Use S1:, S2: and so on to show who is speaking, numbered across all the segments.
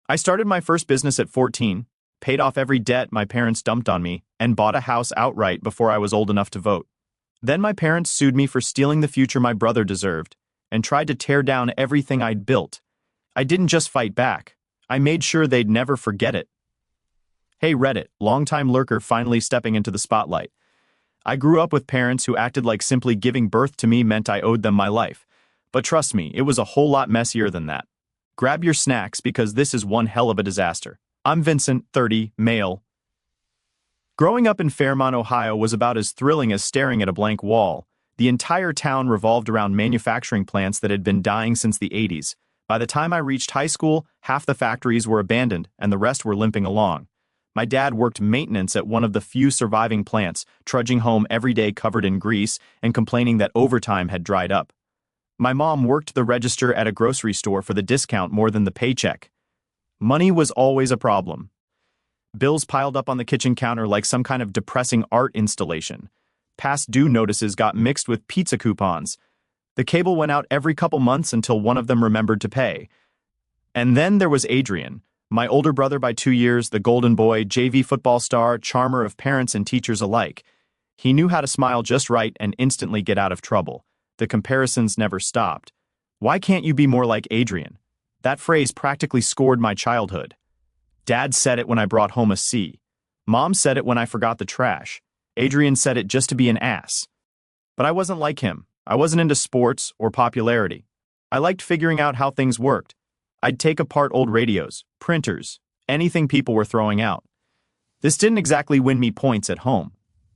S1: I started my first business at 14, paid off every debt my parents dumped on me, and bought a house outright before I was old enough to vote. Then my parents sued me for stealing the future my brother deserved and tried to tear down everything I'd built. I didn't just fight back. I made sure they'd never forget it. Hey Reddit, longtime lurker finally stepping into the spotlight. I grew up with parents who acted like simply giving birth to me meant I owed them my life. But trust me, it was a whole lot messier than that. Grab your snacks because this is one hell of a disaster. I'm Vincent, 30, male. Growing up in Fairmont, Ohio was about as thrilling as staring at a blank wall. The entire town revolved around manufacturing plants that had been dying since the 80s. By the time I reached high school, half the factories were abandoned and the rest were limping along. My dad worked maintenance at one of the few surviving plants, trudging home every day covered in grease and complaining that overtime had dried up. My mom worked the register at a grocery store for the discount more than the paycheck. Money was always a problem. Bills piled up on the kitchen counter like some kind of depressing art installation. Past due notices got mixed with pizza coupons. The cable went out every couple months until one of them remembered to pay. And then there was Adrian, my older brother by 2 years, the golden boy, JV football star, charmer of parents and teachers alike. He knew how to smile just right and instantly get out of trouble. The comparisons never stopped. Why can't you be more like Adrian? That phrase practically scored my childhood. Dad said it when I brought home a C. Mom said it when I forgot the trash. Adrian said it just to be an ass. But I wasn't like him. I wasn't into sports or popularity. I liked figuring out how things worked. I'd take apart old radios, printers, anything people were throwing out. This didn't exactly win me points at home.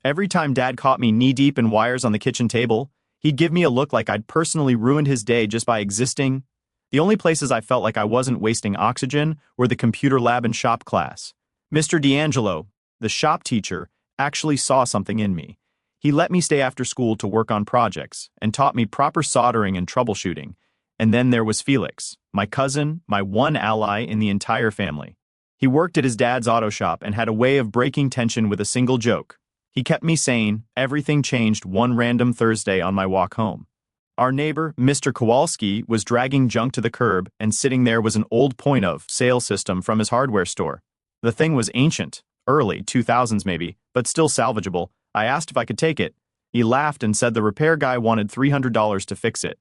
S1: Every time Dad caught me knee-deep in wires on the kitchen table, he'd give me a look like I'd personally ruined his day just by existing. The only places I felt like I wasn't wasting oxygen were the computer lab and shop class. Mr. D'Angelo, the shop teacher, actually saw something in me. He let me stay after school to work on projects and taught me proper soldering and troubleshooting. And then there was Felix, my cousin, my one ally in the entire family. He worked at his dad's auto shop and had a way of breaking tension with a single joke. He kept me sane. Everything changed one random Thursday on my walk home. Our neighbor, Mr. Kowalski, was dragging junk to the curb, and sitting there was an old point-of-sale system from his hardware store. The thing was ancient, early 2000s maybe, but still salvageable. I asked if I could take it. He laughed and said the repair guy wanted $300 to fix it.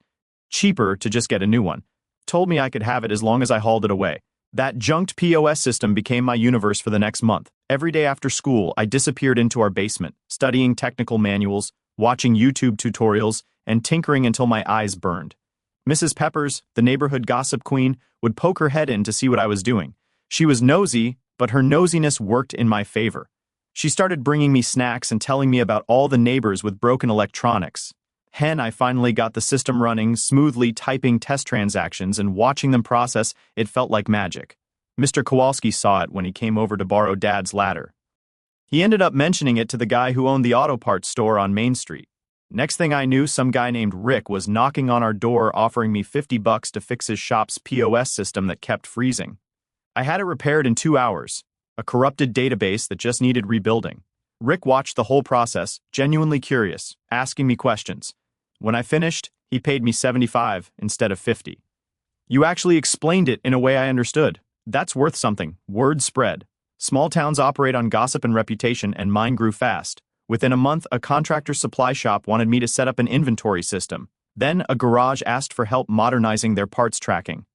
S1: Cheaper to just get a new one. Told me I could have it as long as I hauled it away. That junked POS system became my universe for the next month. Every day after school, I disappeared into our basement, studying technical manuals, watching YouTube tutorials, and tinkering until my eyes burned. Mrs. Peppers, the neighborhood gossip queen, would poke her head in to see what I was doing. She was nosy, but her nosiness worked in my favor. She started bringing me snacks and telling me about all the neighbors with broken electronics. I finally got the system running, smoothly typing test transactions and watching them process. It felt like magic. Mr. Kowalski saw it when he came over to borrow Dad's ladder. He ended up mentioning it to the guy who owned the auto parts store on Main Street. Next thing I knew, some guy named Rick was knocking on our door offering me $50 to fix his shop's POS system that kept freezing. I had it repaired in 2 hours, a corrupted database that just needed rebuilding. Rick watched the whole process, genuinely curious, asking me questions. When I finished, he paid me $75 instead of $50. You actually explained it in a way I understood. That's worth something. Word spread. Small towns operate on gossip and reputation, and mine grew fast. Within a month, a contractor supply shop wanted me to set up an inventory system. Then, a garage asked for help modernizing their parts tracking.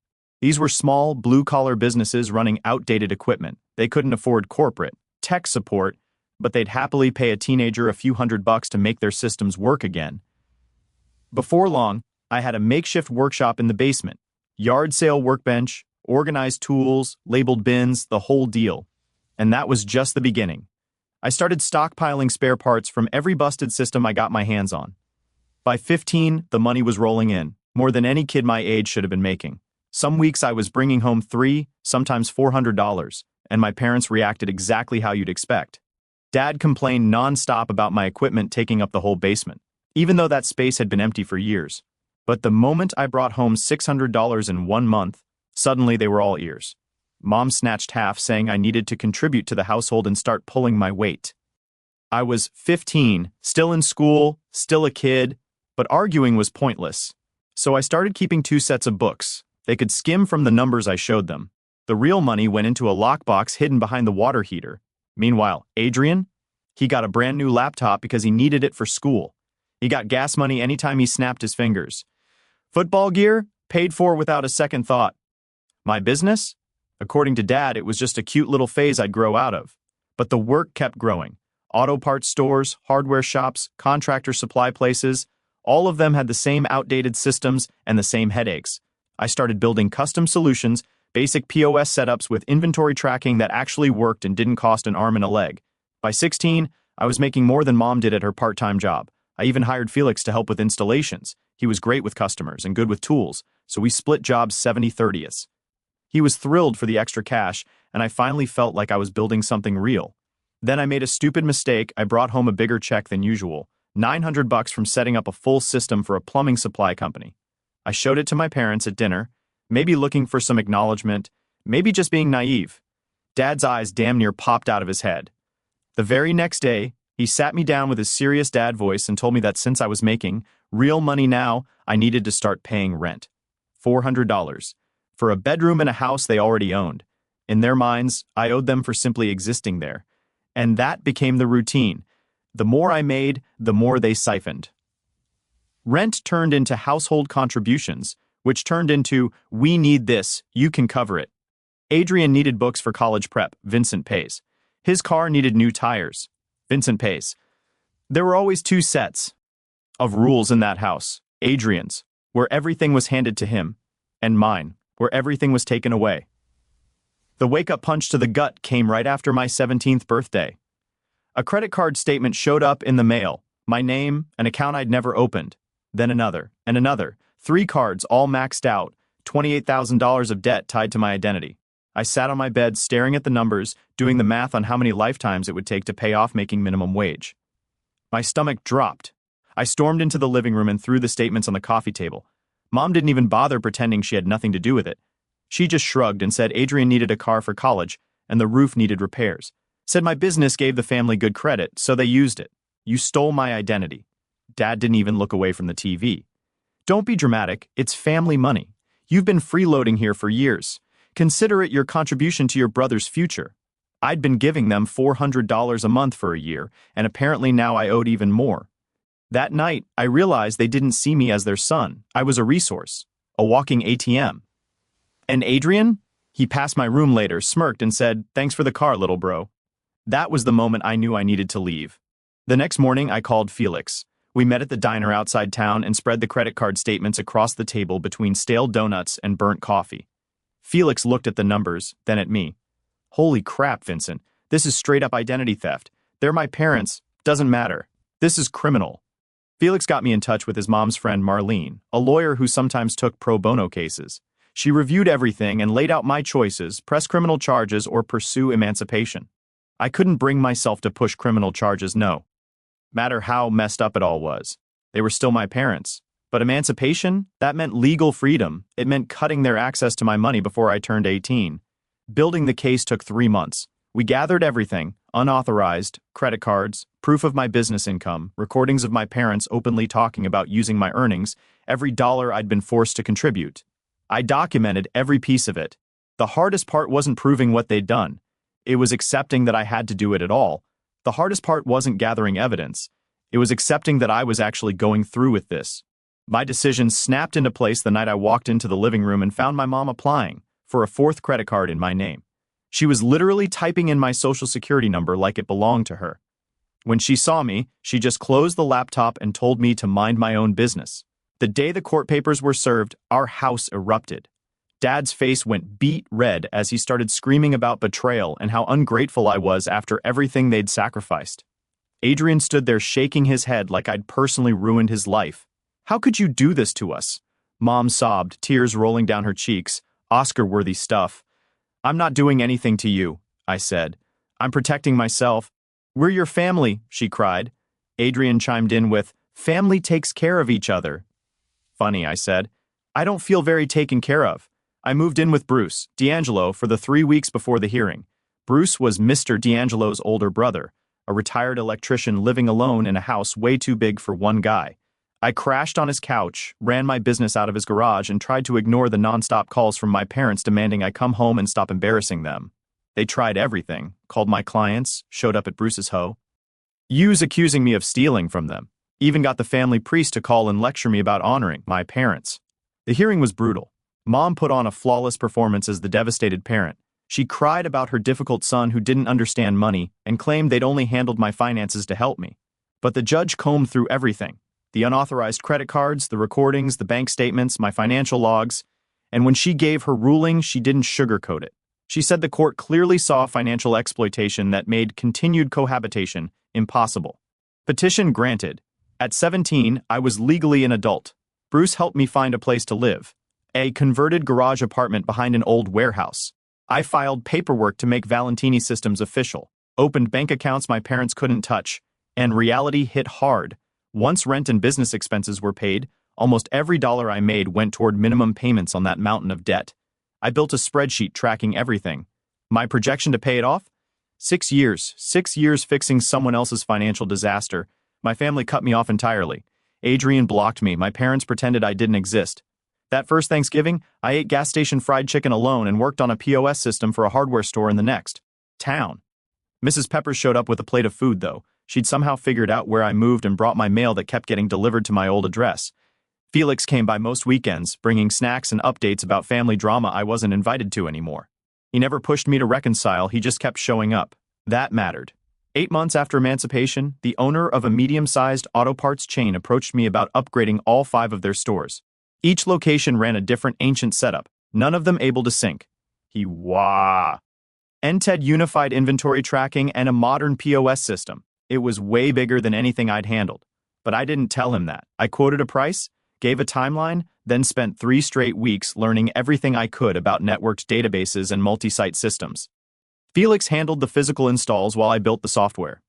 S1: These were small, blue-collar businesses running outdated equipment. They couldn't afford corporate tech support, but they'd happily pay a teenager a few $100 to make their systems work again. Before long, I had a makeshift workshop in the basement. Yard sale workbench, organized tools, labeled bins, the whole deal. And that was just the beginning. I started stockpiling spare parts from every busted system I got my hands on. By 15, the money was rolling in, more than any kid my age should have been making. Some weeks I was bringing home $300, sometimes $400, and my parents reacted exactly how you'd expect. Dad complained non-stop about my equipment taking up the whole basement, even though that space had been empty for years. But the moment I brought home $600 in 1 month, suddenly they were all ears. Mom snatched half, saying I needed to contribute to the household and start pulling my weight. I was 15, still in school, still a kid, but arguing was pointless. So I started keeping 2 sets of books. They could skim from the numbers I showed them. The real money went into a lockbox hidden behind the water heater. Meanwhile, Adrian? He got a brand new laptop because he needed it for school. He got gas money anytime he snapped his fingers. Football gear? Paid for without a second thought. My business? According to Dad, it was just a cute little phase I'd grow out of. But the work kept growing. Auto parts stores, hardware shops, contractor supply places, all of them had the same outdated systems and the same headaches. I started building custom solutions, basic POS setups with inventory tracking that actually worked and didn't cost an arm and a leg. By 16, I was making more than Mom did at her part-time job. I even hired Felix to help with installations. He was great with customers and good with tools, so we split jobs 70/30. He was thrilled for the extra cash, and I finally felt like I was building something real. Then I made a stupid mistake. I brought home a bigger check than usual, $900 from setting up a full system for a plumbing supply company. I showed it to my parents at dinner, maybe looking for some acknowledgement, maybe just being naive. Dad's eyes damn near popped out of his head. The very next day, he sat me down with his serious dad voice and told me that since I was making real money now, I needed to start paying rent. $400. For a bedroom in a house they already owned. In their minds, I owed them for simply existing there. And that became the routine. The more I made, the more they siphoned. Rent turned into household contributions, which turned into, we need this, you can cover it. Adrian needed books for college prep, Vincent pays. His car needed new tires, Vincent pays. There were always two sets of rules in that house, Adrian's, where everything was handed to him, and mine, where everything was taken away. The wake-up punch to the gut came right after my 17th birthday. A credit card statement showed up in the mail, my name, an account I'd never opened, then another, and another, 3 cards all maxed out, $28,000 of debt tied to my identity. I sat on my bed staring at the numbers, doing the math on how many lifetimes it would take to pay off making minimum wage. My stomach dropped. I stormed into the living room and threw the statements on the coffee table. Mom didn't even bother pretending she had nothing to do with it. She just shrugged and said Adrian needed a car for college and the roof needed repairs. Said my business gave the family good credit, so they used it. You stole my identity. Dad didn't even look away from the TV. Don't be dramatic, it's family money. You've been freeloading here for years. Consider it your contribution to your brother's future. I'd been giving them $400 a month for a year, and apparently now I owed even more. That night, I realized they didn't see me as their son. I was a resource, a walking ATM. And Adrian? He passed my room later, smirked, and said, "Thanks for the car, little bro." That was the moment I knew I needed to leave. The next morning, I called Felix. We met at the diner outside town and spread the credit card statements across the table between stale donuts and burnt coffee. Felix looked at the numbers, then at me. Holy crap, Vincent. This is straight-up identity theft. They're my parents. Doesn't matter. This is criminal. Felix got me in touch with his mom's friend Marlene, a lawyer who sometimes took pro bono cases. She reviewed everything and laid out my choices: press criminal charges or pursue emancipation. I couldn't bring myself to push criminal charges, no. Matter how messed up it all was. They were still my parents. But emancipation? That meant legal freedom. It meant cutting their access to my money before I turned 18. Building the case took 3 months. We gathered everything: unauthorized, credit cards, proof of my business income, recordings of my parents openly talking about using my earnings, every dollar I'd been forced to contribute. I documented every piece of it. The hardest part wasn't proving what they'd done. It was accepting that I had to do it at all. The hardest part wasn't gathering evidence. It was accepting that I was actually going through with this. My decision snapped into place the night I walked into the living room and found my mom applying for a 4th credit card in my name. She was literally typing in my social security number like it belonged to her. When she saw me, she just closed the laptop and told me to mind my own business. The day the court papers were served, our house erupted. Dad's face went beet red as he started screaming about betrayal and how ungrateful I was after everything they'd sacrificed. Adrian stood there shaking his head like I'd personally ruined his life. "How could you do this to us?" Mom sobbed, tears rolling down her cheeks. Oscar-worthy stuff. "I'm not doing anything to you," I said. "I'm protecting myself." "We're your family," she cried. Adrian chimed in with, "Family takes care of each other." "Funny," I said. "I don't feel very taken care of." I moved in with Bruce, D'Angelo, for the 3 weeks before the hearing. Bruce was Mr. D'Angelo's older brother, a retired electrician living alone in a house way too big for one guy. I crashed on his couch, ran my business out of his garage, and tried to ignore the nonstop calls from my parents demanding I come home and stop embarrassing them. They tried everything, called my clients, showed up at Bruce's hoe, accusing me of stealing from them, even got the family priest to call and lecture me about honoring my parents. The hearing was brutal. Mom put on a flawless performance as the devastated parent. She cried about her difficult son who didn't understand money and claimed they'd only handled my finances to help me. But the judge combed through everything: the unauthorized credit cards, the recordings, the bank statements, my financial logs. And when she gave her ruling, she didn't sugarcoat it. She said the court clearly saw financial exploitation that made continued cohabitation impossible. Petition granted. At 17, I was legally an adult. Bruce helped me find a place to live. A converted garage apartment behind an old warehouse. I filed paperwork to make Valentini Systems official, opened bank accounts my parents couldn't touch, and reality hit hard. Once rent and business expenses were paid, almost every dollar I made went toward minimum payments on that mountain of debt. I built a spreadsheet tracking everything. My projection to pay it off? 6 years. 6 years fixing someone else's financial disaster. My family cut me off entirely. Adrian blocked me. My parents pretended I didn't exist. That first Thanksgiving, I ate gas station fried chicken alone and worked on a POS system for a hardware store in the next town. Mrs. Peppers showed up with a plate of food, though. She'd somehow figured out where I moved and brought my mail that kept getting delivered to my old address. Felix came by most weekends, bringing snacks and updates about family drama I wasn't invited to anymore. He never pushed me to reconcile, he just kept showing up. That mattered. 8 months after emancipation, the owner of a medium-sized auto parts chain approached me about upgrading all 5 of their stores. Each location ran a different ancient setup, none of them able to sync. NTED unified inventory tracking and a modern POS system. It was way bigger than anything I'd handled. But I didn't tell him that. I quoted a price, gave a timeline, then spent 3 straight weeks learning everything I could about networked databases and multi-site systems. Felix handled the physical installs while I built the software.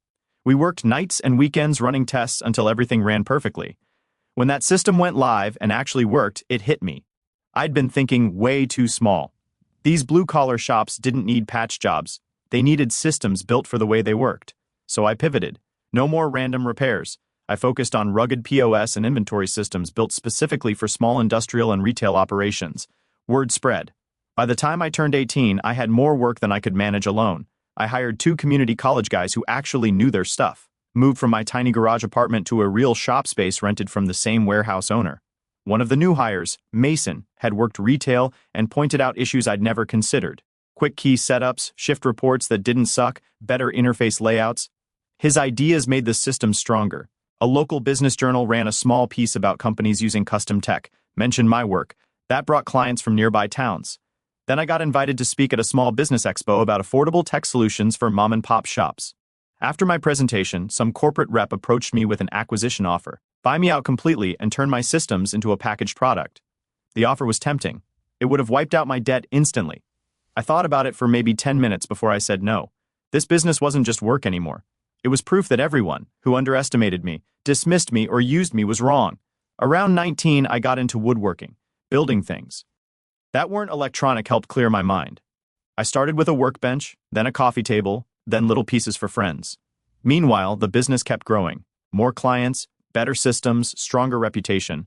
S1: We worked nights and weekends running tests until everything ran perfectly. When that system went live and actually worked, it hit me. I'd been thinking way too small. These blue-collar shops didn't need patch jobs. They needed systems built for the way they worked. So I pivoted. No more random repairs. I focused on rugged POS and inventory systems built specifically for small industrial and retail operations. Word spread. By the time I turned 18, I had more work than I could manage alone. I hired 2 community college guys who actually knew their stuff. Moved from my tiny garage apartment to a real shop space rented from the same warehouse owner. One of the new hires, Mason, had worked retail and pointed out issues I'd never considered. Quick key setups, shift reports that didn't suck, better interface layouts. His ideas made the system stronger. A local business journal ran a small piece about companies using custom tech, mentioned my work. That brought clients from nearby towns. Then I got invited to speak at a small business expo about affordable tech solutions for mom-and-pop shops. After my presentation, some corporate rep approached me with an acquisition offer. Buy me out completely and turn my systems into a packaged product. The offer was tempting. It would have wiped out my debt instantly. I thought about it for maybe 10 minutes before I said no. This business wasn't just work anymore. It was proof that everyone who underestimated me, dismissed me, or used me was wrong. Around 19, I got into woodworking, building things that weren't electronic helped clear my mind. I started with a workbench, then a coffee table, then little pieces for friends. Meanwhile, the business kept growing. More clients, better systems, stronger reputation.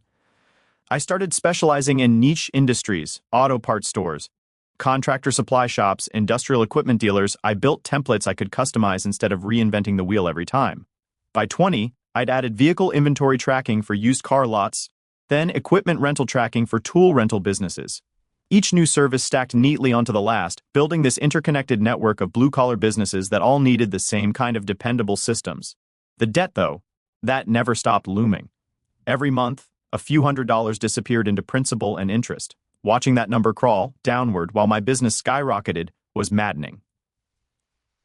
S1: I started specializing in niche industries, auto parts stores, contractor supply shops, industrial equipment dealers. I built templates I could customize instead of reinventing the wheel every time. By 20, I'd added vehicle inventory tracking for used car lots, then equipment rental tracking for tool rental businesses. Each new service stacked neatly onto the last, building this interconnected network of blue-collar businesses that all needed the same kind of dependable systems. The debt, though, that never stopped looming. Every month, a few $100s disappeared into principal and interest. Watching that number crawl downward while my business skyrocketed was maddening.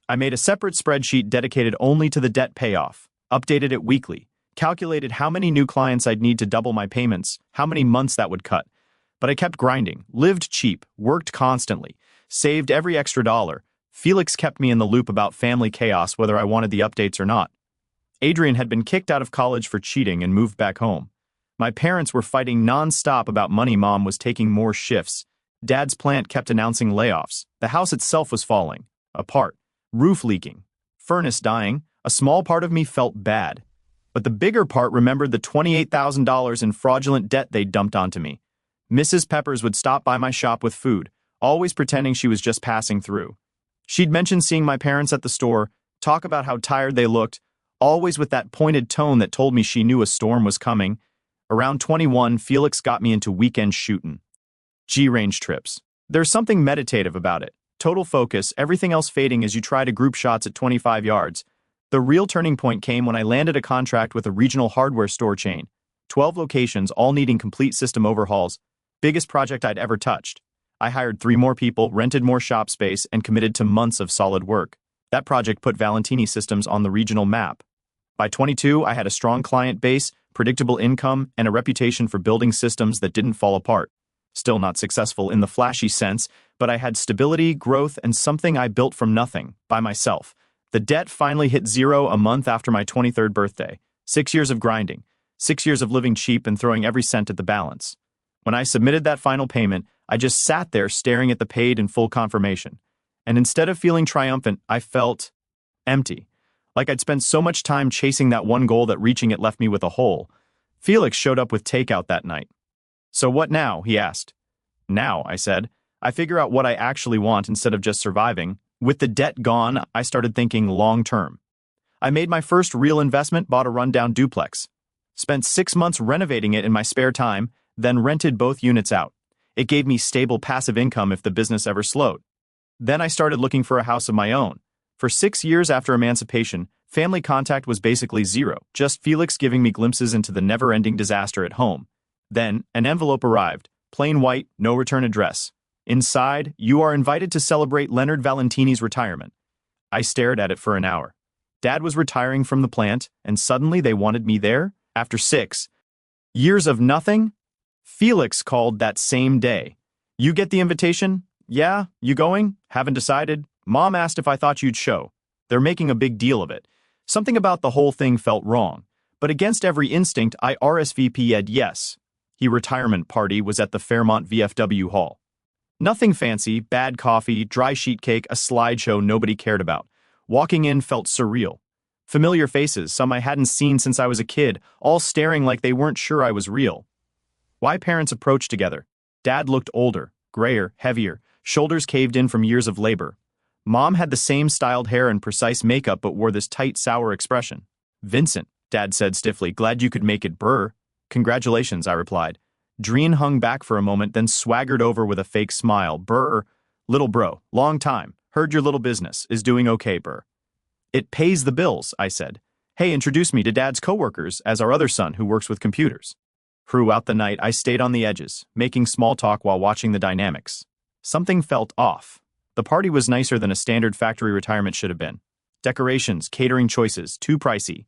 S1: I made a separate spreadsheet dedicated only to the debt payoff, updated it weekly, calculated how many new clients I'd need to double my payments, how many months that would cut. But I kept grinding, lived cheap, worked constantly, saved every extra dollar. Felix kept me in the loop about family chaos whether I wanted the updates or not. Adrian had been kicked out of college for cheating and moved back home. My parents were fighting non-stop about money. Mom was taking more shifts. Dad's plant kept announcing layoffs. The house itself was falling apart, roof leaking, furnace dying. A small part of me felt bad. But the bigger part remembered the $28,000 in fraudulent debt they'd dumped onto me. Mrs. Peppers would stop by my shop with food, always pretending she was just passing through. She'd mention seeing my parents at the store, talk about how tired they looked, always with that pointed tone that told me she knew a storm was coming. Around 21, Felix got me into weekend shootin'. G-range trips. There's something meditative about it. Total focus, everything else fading as you try to group shots at 25 yards. The real turning point came when I landed a contract with a regional hardware store chain. 12 locations, all needing complete system overhauls. Biggest project I'd ever touched. I hired 3 more people, rented more shop space, and committed to months of solid work. That project put Valentini Systems on the regional map. By 22, I had a strong client base, predictable income, and a reputation for building systems that didn't fall apart. Still not successful in the flashy sense, but I had stability, growth, and something I built from nothing, by myself. The debt finally hit zero a month after my 23rd birthday. 6 years of grinding. 6 years of living cheap and throwing every cent at the balance. When I submitted that final payment, I just sat there staring at the paid in full confirmation. And instead of feeling triumphant, I felt empty. Like I'd spent so much time chasing that one goal that reaching it left me with a hole. Felix showed up with takeout that night. "So what now?" he asked. "Now," I said. "I figure out what I actually want instead of just surviving." With the debt gone, I started thinking long-term. I made my first real investment, bought a rundown duplex. Spent 6 months renovating it in my spare time, then rented both units out. It gave me stable passive income if the business ever slowed. Then I started looking for a house of my own. For 6 years after emancipation, family contact was basically zero, just Felix giving me glimpses into the never-ending disaster at home. Then, an envelope arrived, plain white, no return address. Inside, "You are invited to celebrate Leonard Valentini's retirement." I stared at it for an hour. Dad was retiring from the plant, and suddenly they wanted me there? After 6 years of nothing? Felix called that same day. "You get the invitation?" "Yeah, you going?" "Haven't decided. Mom asked if I thought you'd show." They're making a big deal of it. Something about the whole thing felt wrong, but against every instinct, I RSVP'd yes. His retirement party was at the Fairmont VFW Hall. Nothing fancy, bad coffee, dry sheet cake, a slideshow nobody cared about. Walking in felt surreal. Familiar faces, some I hadn't seen since I was a kid, all staring like they weren't sure I was real. Why parents approached together? Dad looked older, grayer, heavier, shoulders caved in from years of labor. Mom had the same styled hair and precise makeup but wore this tight, sour expression. "Vincent," Dad said stiffly, "glad you could make it, brr." "Congratulations," I replied. Dreen hung back for a moment, then swaggered over with a fake smile. "Brr, little bro, long time. Heard your little business is doing okay, brr." "It pays the bills," I said. "Hey, introduce me to Dad's coworkers as our other son who works with computers." Throughout the night, I stayed on the edges, making small talk while watching the dynamics. Something felt off. The party was nicer than a standard factory retirement should have been. Decorations, catering choices, too pricey.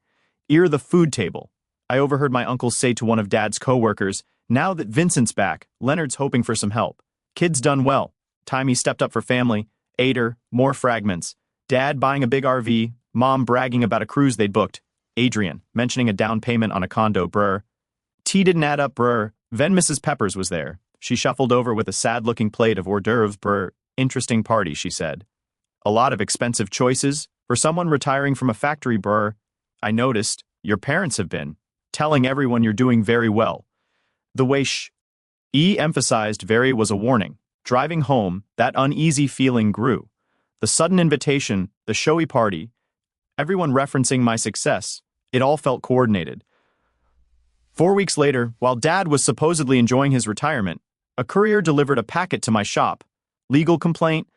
S1: The food table. I overheard my uncle say to one of Dad's coworkers, "Now that Vincent's back, Leonard's hoping for some help. Kid's done well. Time he stepped up for family. Ate her, more fragments. Dad buying a big RV, Mom bragging about a cruise they'd booked. Adrian mentioning a down payment on a condo, brr. Tea didn't add up, brr. Then Mrs. Peppers was there. She shuffled over with a sad-looking plate of hors d'oeuvres, brr. Interesting party, she said. A lot of expensive choices. For someone retiring from a factory, brr. I noticed, your parents have been telling everyone you're doing very well. The way emphasized very was a warning. Driving home, that uneasy feeling grew. The sudden invitation, the showy party, everyone referencing my success, it all felt coordinated. 4 weeks later, while Dad was supposedly enjoying his retirement, a courier delivered a packet to my shop. Legal complaint,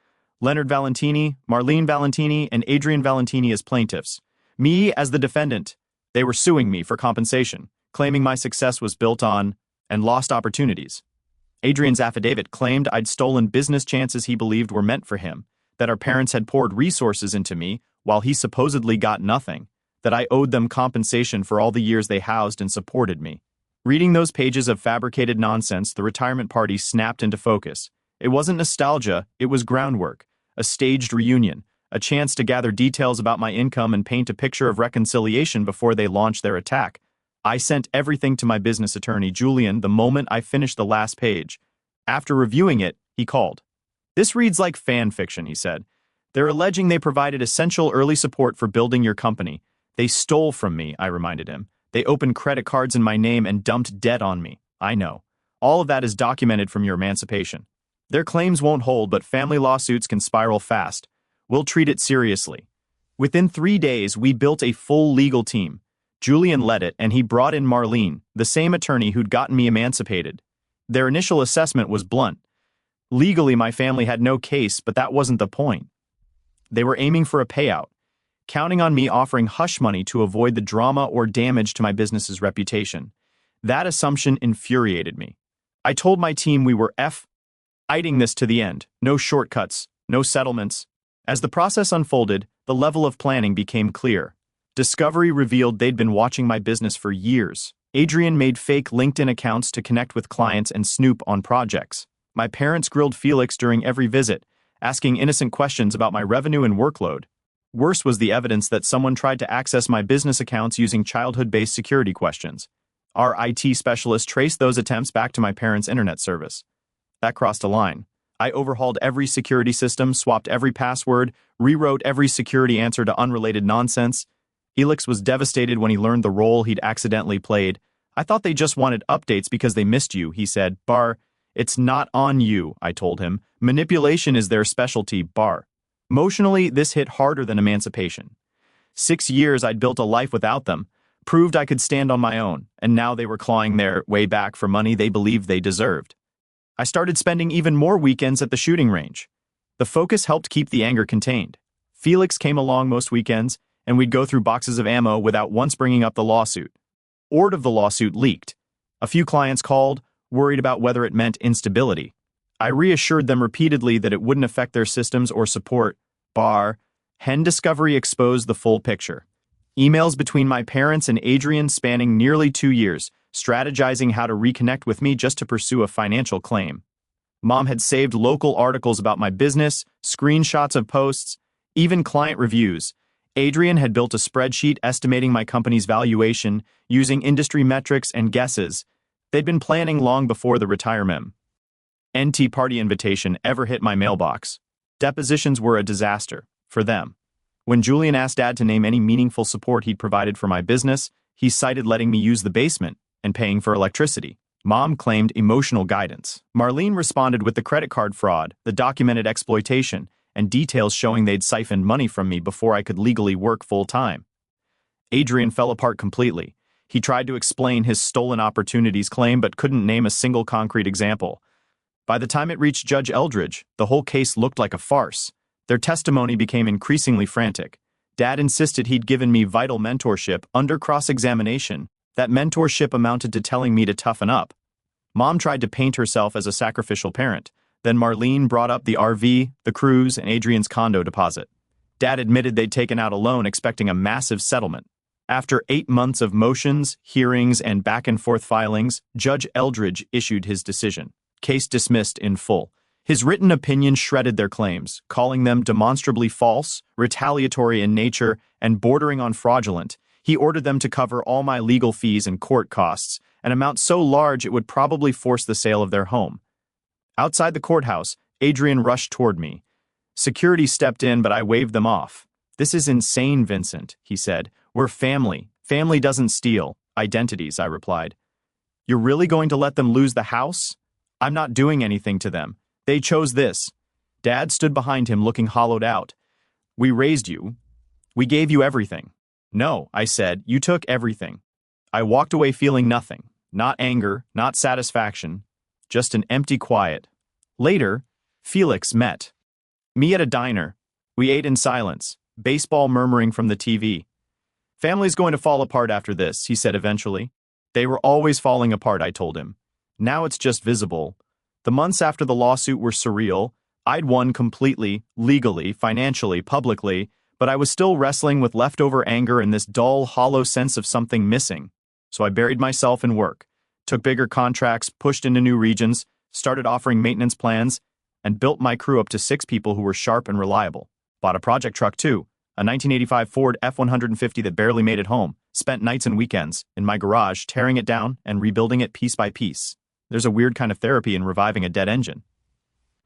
S1: Leonard Valentini, Marlene Valentini, and Adrian Valentini as plaintiffs. Me as the defendant. They were suing me for compensation, claiming my success was built on and lost opportunities. Adrian's affidavit claimed I'd stolen business chances he believed were meant for him, that our parents had poured resources into me while he supposedly got nothing, that I owed them compensation for all the years they housed and supported me. Reading those pages of fabricated nonsense, the retirement party snapped into focus. It wasn't nostalgia, it was groundwork, a staged reunion, a chance to gather details about my income and paint a picture of reconciliation before they launched their attack. I sent everything to my business attorney, Julian, the moment I finished the last page. After reviewing it, he called. "This reads like fan fiction," he said. "They're alleging they provided essential early support for building your company. They stole from me," I reminded him. They opened credit cards in my name and dumped debt on me. I know. All of that is documented from your emancipation. Their claims won't hold, but family lawsuits can spiral fast. We'll treat it seriously. Within 3 days, we built a full legal team. Julian led it, and he brought in Marlene, the same attorney who'd gotten me emancipated. Their initial assessment was blunt. Legally, my family had no case, but that wasn't the point. They were aiming for a payout, counting on me offering hush money to avoid the drama or damage to my business's reputation. That assumption infuriated me. I told my team we were fighting this to the end. No shortcuts, no settlements. As the process unfolded, the level of planning became clear. Discovery revealed they'd been watching my business for years. Adrian made fake LinkedIn accounts to connect with clients and snoop on projects. My parents grilled Felix during every visit, asking innocent questions about my revenue and workload. Worse was the evidence that someone tried to access my business accounts using childhood-based security questions. Our IT specialist traced those attempts back to my parents' internet service. That crossed a line. I overhauled every security system, swapped every password, rewrote every security answer to unrelated nonsense. Felix was devastated when he learned the role he'd accidentally played. I thought they just wanted updates because they missed you, he said. Bar, it's not on you, I told him. Manipulation is their specialty, bar. Emotionally, this hit harder than emancipation. 6 years I'd built a life without them, proved I could stand on my own, and now they were clawing their way back for money they believed they deserved. I started spending even more weekends at the shooting range. The focus helped keep the anger contained. Felix came along most weekends, and we'd go through boxes of ammo without once bringing up the lawsuit. Word of the lawsuit leaked. A few clients called, worried about whether it meant instability. I reassured them repeatedly that it wouldn't affect their systems or support. Bar, Hen Discovery exposed the full picture. Emails between my parents and Adrian spanning nearly 2 years, strategizing how to reconnect with me just to pursue a financial claim. Mom had saved local articles about my business, screenshots of posts, even client reviews. Adrian had built a spreadsheet estimating my company's valuation using industry metrics and guesses. They'd been planning long before the retirement. NT party invitation ever hit my mailbox. Depositions were a disaster for them. When Julian asked Dad to name any meaningful support he'd provided for my business, he cited letting me use the basement and paying for electricity. Mom claimed emotional guidance. Marlene responded with the credit card fraud, the documented exploitation, and details showing they'd siphoned money from me before I could legally work full-time. Adrian fell apart completely. He tried to explain his stolen opportunities claim but couldn't name a single concrete example. By the time it reached Judge Eldridge, the whole case looked like a farce. Their testimony became increasingly frantic. Dad insisted he'd given me vital mentorship under cross-examination. That mentorship amounted to telling me to toughen up. Mom tried to paint herself as a sacrificial parent. Then Marlene brought up the RV, the cruise, and Adrian's condo deposit. Dad admitted they'd taken out a loan expecting a massive settlement. After 8 months of motions, hearings, and back-and-forth filings, Judge Eldridge issued his decision. Case dismissed in full. His written opinion shredded their claims, calling them demonstrably false, retaliatory in nature, and bordering on fraudulent. He ordered them to cover all my legal fees and court costs, an amount so large it would probably force the sale of their home. Outside the courthouse, Adrian rushed toward me. Security stepped in, but I waved them off. "This is insane, Vincent," he said. "We're family. Family doesn't steal identities," I replied. "You're really going to let them lose the house?" "I'm not doing anything to them. They chose this." Dad stood behind him looking hollowed out. "We raised you. We gave you everything." "No," I said, "you took everything." I walked away feeling nothing. Not anger, not satisfaction. Just an empty quiet. Later, Felix met me at a diner. We ate in silence, baseball murmuring from the TV. "Family's going to fall apart after this," he said eventually. "They were always falling apart," I told him. "Now it's just visible." The months after the lawsuit were surreal. I'd won completely, legally, financially, publicly, but I was still wrestling with leftover anger and this dull, hollow sense of something missing. So I buried myself in work, took bigger contracts, pushed into new regions, started offering maintenance plans, and built my crew up to 6 people who were sharp and reliable. Bought a project truck too, a 1985 Ford F-150 that barely made it home. Spent nights and weekends in my garage tearing it down and rebuilding it piece by piece. There's a weird kind of therapy in reviving a dead engine.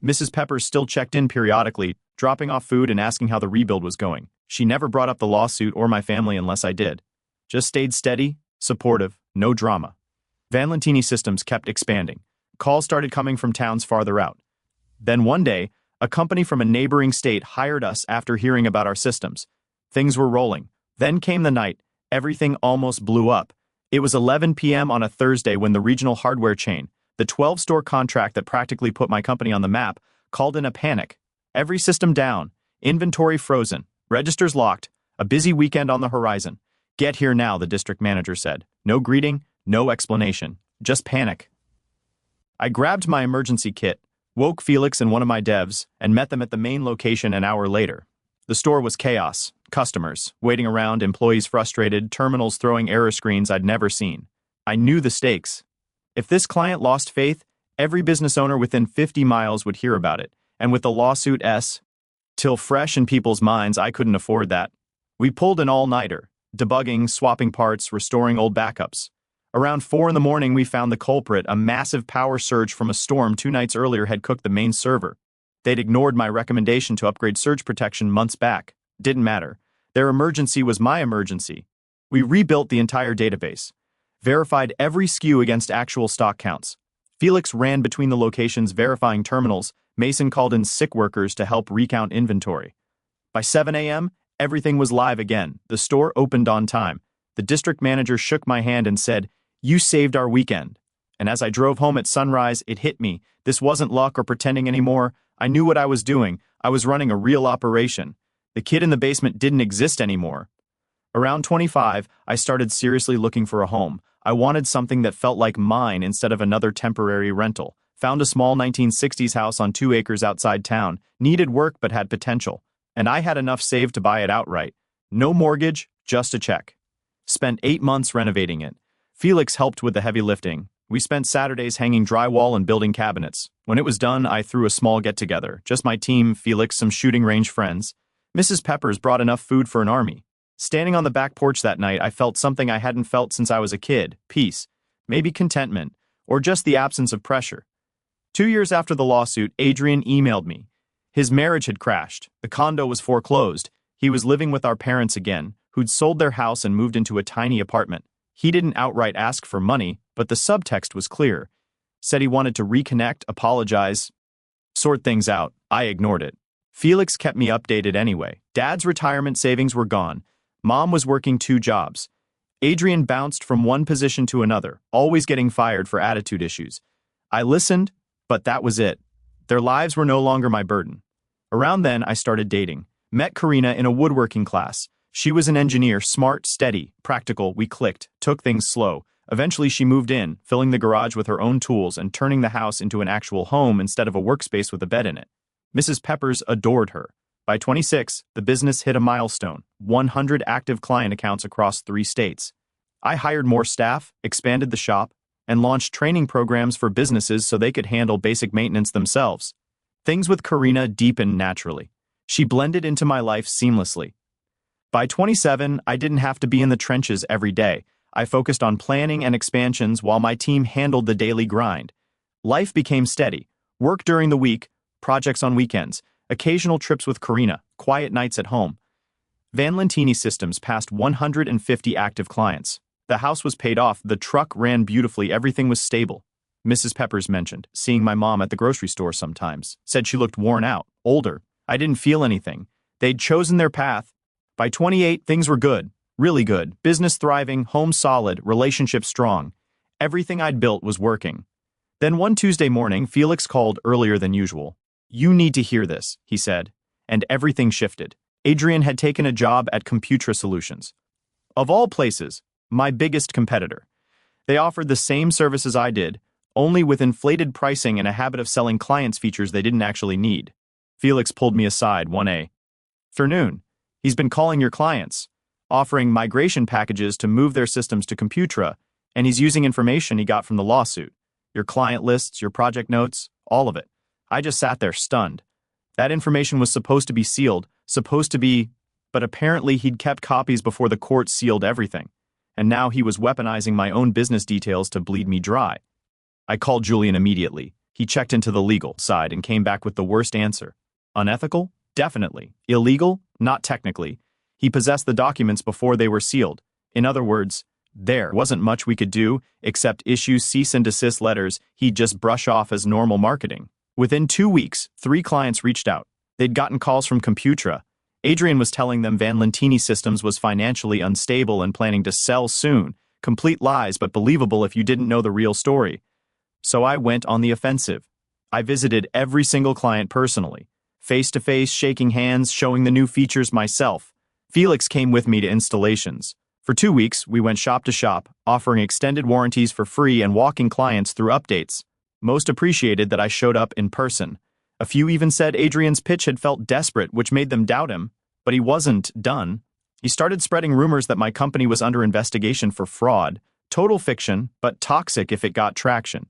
S1: Mrs. Peppers still checked in periodically, dropping off food and asking how the rebuild was going. She never brought up the lawsuit or my family unless I did. Just stayed steady, supportive, no drama. Vanlantini Systems kept expanding. Calls started coming from towns farther out. Then one day, a company from a neighboring state hired us after hearing about our systems. Things were rolling. Then came the night. Everything almost blew up. It was 11 p.m. on a Thursday when the regional hardware chain, the 12-store contract that practically put my company on the map, called in a panic. Every system down, inventory frozen, registers locked, a busy weekend on the horizon. Get here now, the district manager said. No greeting, no explanation, just panic. I grabbed my emergency kit, woke Felix and one of my devs, and met them at the main location an hour later. The store was chaos. Customers waiting around, employees frustrated, terminals throwing error screens I'd never seen. I knew the stakes. If this client lost faith, every business owner within 50 miles would hear about it, and with the lawsuit still fresh in people's minds, I couldn't afford that. We pulled an all-nighter, debugging, swapping parts, restoring old backups. Around 4 in the morning, we found the culprit. A massive power surge from a storm 2 nights earlier had cooked the main server. They'd ignored my recommendation to upgrade surge protection months back. Didn't matter. Their emergency was my emergency. We rebuilt the entire database, verified every SKU against actual stock counts. Felix ran between the locations verifying terminals. Mason called in sick workers to help recount inventory. By 7 a.m., everything was live again. The store opened on time. The district manager shook my hand and said, "You saved our weekend." And as I drove home at sunrise, it hit me. This wasn't luck or pretending anymore. I knew what I was doing. I was running a real operation. The kid in the basement didn't exist anymore. Around 25, I started seriously looking for a home. I wanted something that felt like mine instead of another temporary rental. Found a small 1960s house on 2 acres outside town. Needed work but had potential. And I had enough saved to buy it outright. No mortgage, just a check. Spent 8 months renovating it. Felix helped with the heavy lifting. We spent Saturdays hanging drywall and building cabinets. When it was done, I threw a small get-together. Just my team, Felix, some shooting range friends. Mrs. Peppers brought enough food for an army. Standing on the back porch that night, I felt something I hadn't felt since I was a kid. Peace. Maybe contentment. Or just the absence of pressure. 2 years after the lawsuit, Adrian emailed me. His marriage had crashed. The condo was foreclosed. He was living with our parents again, who'd sold their house and moved into a tiny apartment. He didn't outright ask for money, but the subtext was clear. Said he wanted to reconnect, apologize, sort things out. I ignored it. Felix kept me updated anyway. Dad's retirement savings were gone. Mom was working 2 jobs. Adrian bounced from one position to another, always getting fired for attitude issues. I listened, but that was it. Their lives were no longer my burden. Around then, I started dating. Met Karina in a woodworking class. She was an engineer, smart, steady, practical. We clicked, took things slow. Eventually, she moved in, filling the garage with her own tools and turning the house into an actual home instead of a workspace with a bed in it. Mrs. Peppers adored her. By 26, the business hit a milestone, 100 active client accounts across 3 states. I hired more staff, expanded the shop, and launched training programs for businesses so they could handle basic maintenance themselves. Things with Karina deepened naturally. She blended into my life seamlessly. By 27, I didn't have to be in the trenches every day. I focused on planning and expansions while my team handled the daily grind. Life became steady. Work during the week, projects on weekends, occasional trips with Karina, quiet nights at home. Vanlantini Systems passed 150 active clients. The house was paid off, the truck ran beautifully, everything was stable. Mrs. Peppers mentioned seeing my mom at the grocery store sometimes. Said she looked worn out, older. I didn't feel anything. They'd chosen their path. By 28, things were good. Really good. Business thriving, home solid, relationship strong. Everything I'd built was working. Then one Tuesday morning, Felix called earlier than usual. "You need to hear this," he said. And everything shifted. Adrian had taken a job at Computra Solutions. Of all places, my biggest competitor. They offered the same services I did, only with inflated pricing and a habit of selling clients features they didn't actually need. Felix pulled me aside one afternoon. "He's been calling your clients, offering migration packages to move their systems to Computra, and he's using information he got from the lawsuit. Your client lists, your project notes, all of it." I just sat there stunned. That information was supposed to be sealed, but apparently he'd kept copies before the court sealed everything. And now he was weaponizing my own business details to bleed me dry. I called Julian immediately. He checked into the legal side and came back with the worst answer. Unethical? Definitely. Illegal? Not technically. He possessed the documents before they were sealed. In other words, There wasn't much we could do, except issue cease and desist letters he'd just brush off as normal marketing. Within 2 weeks, 3 clients reached out. They'd gotten calls from Computra. Adrian was telling them Van Lentini Systems was financially unstable and planning to sell soon. Complete lies, but believable if you didn't know the real story. So I went on the offensive. I visited every single client personally, face-to-face, shaking hands, showing the new features myself. Felix came with me to installations. For 2 weeks, we went shop to shop, offering extended warranties for free and walking clients through updates. Most appreciated that I showed up in person. A few even said Adrian's pitch had felt desperate, which made them doubt him. But he wasn't done. He started spreading rumors that my company was under investigation for fraud. Total fiction, but toxic if it got traction.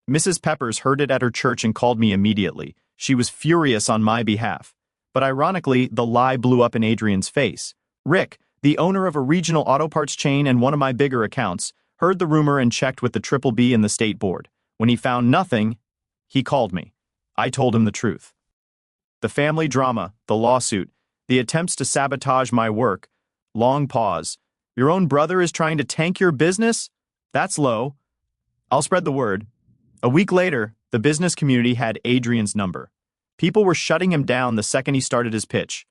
S1: Mrs. Peppers heard it at her church and called me immediately. She was furious on my behalf. But ironically, the lie blew up in Adrian's face. Rick, the owner of a regional auto parts chain and one of my bigger accounts, heard the rumor and checked with the Triple B and the state board. When he found nothing, he called me. I told him the truth. The family drama, the lawsuit, the attempts to sabotage my work. Long pause. Your own brother is trying to tank your business? That's low. I'll spread the word. A week later, the business community had Adrian's number. People were shutting him down the second he started his pitch.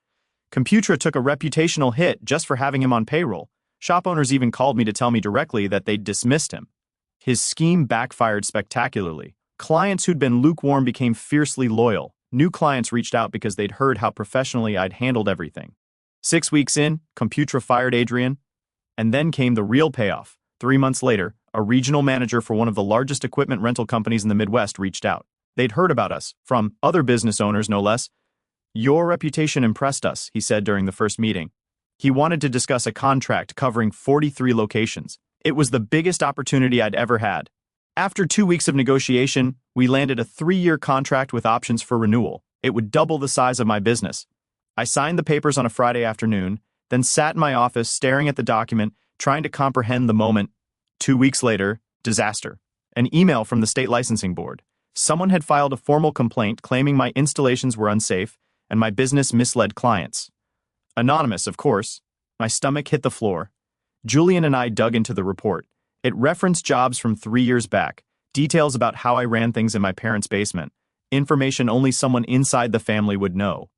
S1: Computra took a reputational hit just for having him on payroll. Shop owners even called me to tell me directly that they'd dismissed him. His scheme backfired spectacularly. Clients who'd been lukewarm became fiercely loyal. New clients reached out because they'd heard how professionally I'd handled everything. 6 weeks in, Computra fired Adrian. And then came the real payoff. 3 months later, a regional manager for one of the largest equipment rental companies in the Midwest reached out. They'd heard about us, from other business owners no less. Your reputation impressed us, he said during the first meeting. He wanted to discuss a contract covering 43 locations. It was the biggest opportunity I'd ever had. After 2 weeks of negotiation, we landed a 3-year contract with options for renewal. It would double the size of my business. I signed the papers on a Friday afternoon, then sat in my office staring at the document, trying to comprehend the moment. 2 weeks later, disaster. An email from the state licensing board. Someone had filed a formal complaint claiming my installations were unsafe and my business misled clients. Anonymous, of course. My stomach hit the floor. Julian and I dug into the report. It referenced jobs from 3 years back, details about how I ran things in my parents' basement, information only someone inside the family would know.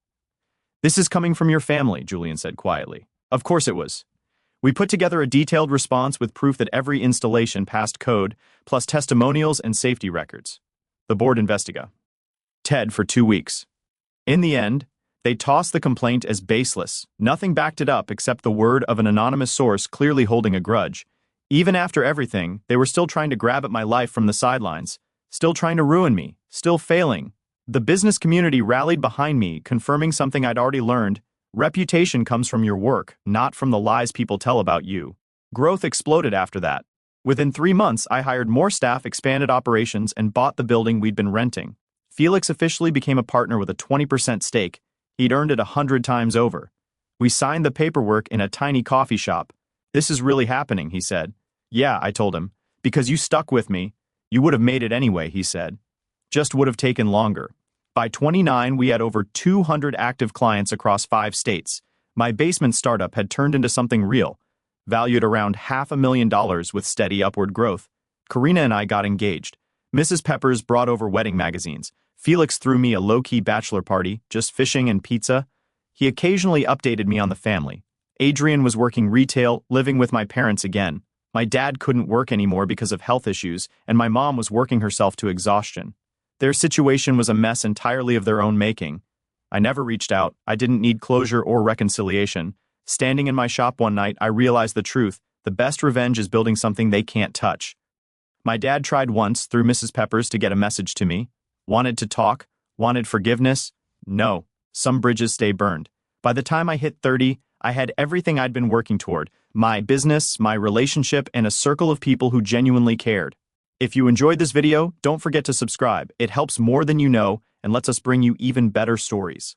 S1: This is coming from your family, Julian said quietly. Of course it was. We put together a detailed response with proof that every installation passed code, plus testimonials and safety records. The board investiga. Ted for 2 weeks. In the end, they tossed the complaint as baseless. Nothing backed it up except the word of an anonymous source clearly holding a grudge. Even after everything, they were still trying to grab at my life from the sidelines, still trying to ruin me, still failing. The business community rallied behind me, confirming something I'd already learned. Reputation comes from your work, not from the lies people tell about you. Growth exploded after that. Within 3 months, I hired more staff, expanded operations, and bought the building we'd been renting. Felix officially became a partner with a 20% stake. He'd earned it 100 times over. We signed the paperwork in a tiny coffee shop. This is really happening, he said. Yeah, I told him. Because you stuck with me. You would have made it anyway, he said. Just would have taken longer. By 29, we had over 200 active clients across 5 states. My basement startup had turned into something real, valued around $500,000 with steady upward growth. Karina and I got engaged. Mrs. Peppers brought over wedding magazines. Felix threw me a low-key bachelor party, just fishing and pizza. He occasionally updated me on the family. Adrian was working retail, living with my parents again. My dad couldn't work anymore because of health issues, and my mom was working herself to exhaustion. Their situation was a mess entirely of their own making. I never reached out. I didn't need closure or reconciliation. Standing in my shop one night, I realized the truth. The best revenge is building something they can't touch. My dad tried once, through Mrs. Peppers, to get a message to me. Wanted to talk, wanted forgiveness. No, some bridges stay burned. By the time I hit 30, I had everything I'd been working toward. My business, my relationship, and a circle of people who genuinely cared. If you enjoyed this video, don't forget to subscribe. It helps more than you know and lets us bring you even better stories.